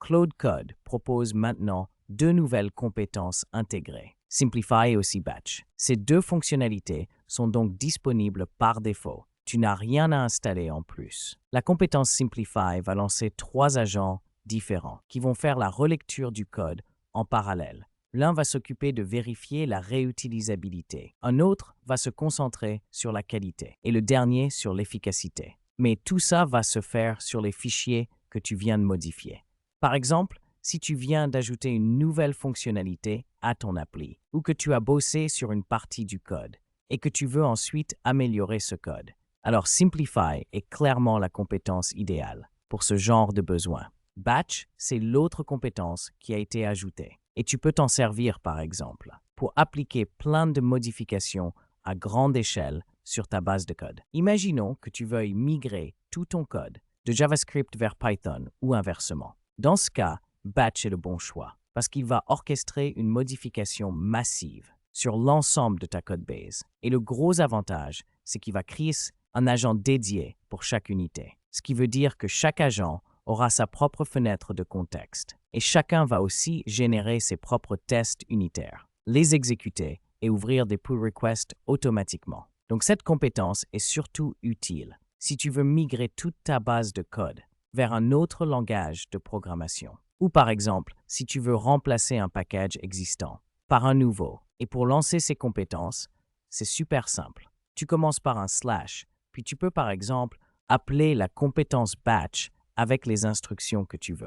Claude Code propose maintenant deux nouvelles compétences intégrées, Simplify et aussi Batch. Ces deux fonctionnalités sont donc disponibles par défaut. Tu n'as rien à installer en plus. La compétence Simplify va lancer trois agents différents qui vont faire la relecture du code en parallèle. L'un va s'occuper de vérifier la réutilisabilité. Un autre va se concentrer sur la qualité et le dernier sur l'efficacité. Mais tout ça va se faire sur les fichiers que tu viens de modifier. Par exemple, si tu viens d'ajouter une nouvelle fonctionnalité à ton appli ou que tu as bossé sur une partie du code et que tu veux ensuite améliorer ce code, alors Simplify est clairement la compétence idéale pour ce genre de besoin. Batch, c'est l'autre compétence qui a été ajoutée. Et tu peux t'en servir, par exemple, pour appliquer plein de modifications à grande échelle sur ta base de code. Imaginons que tu veuilles migrer tout ton code de JavaScript vers Python ou inversement. Dans ce cas, Batch est le bon choix parce qu'il va orchestrer une modification massive sur l'ensemble de ta codebase. Et le gros avantage, c'est qu'il va créer un agent dédié pour chaque unité. Ce qui veut dire que chaque agent aura sa propre fenêtre de contexte et chacun va aussi générer ses propres tests unitaires, les exécuter et ouvrir des pull requests automatiquement. Donc cette compétence est surtout utile si tu veux migrer toute ta base de code vers un autre langage de programmation ou par exemple si tu veux remplacer un package existant par un nouveau. Et pour lancer ces compétences, c'est super simple. Tu commences par un slash, puis tu peux par exemple appeler la compétence batch avec les instructions que tu veux.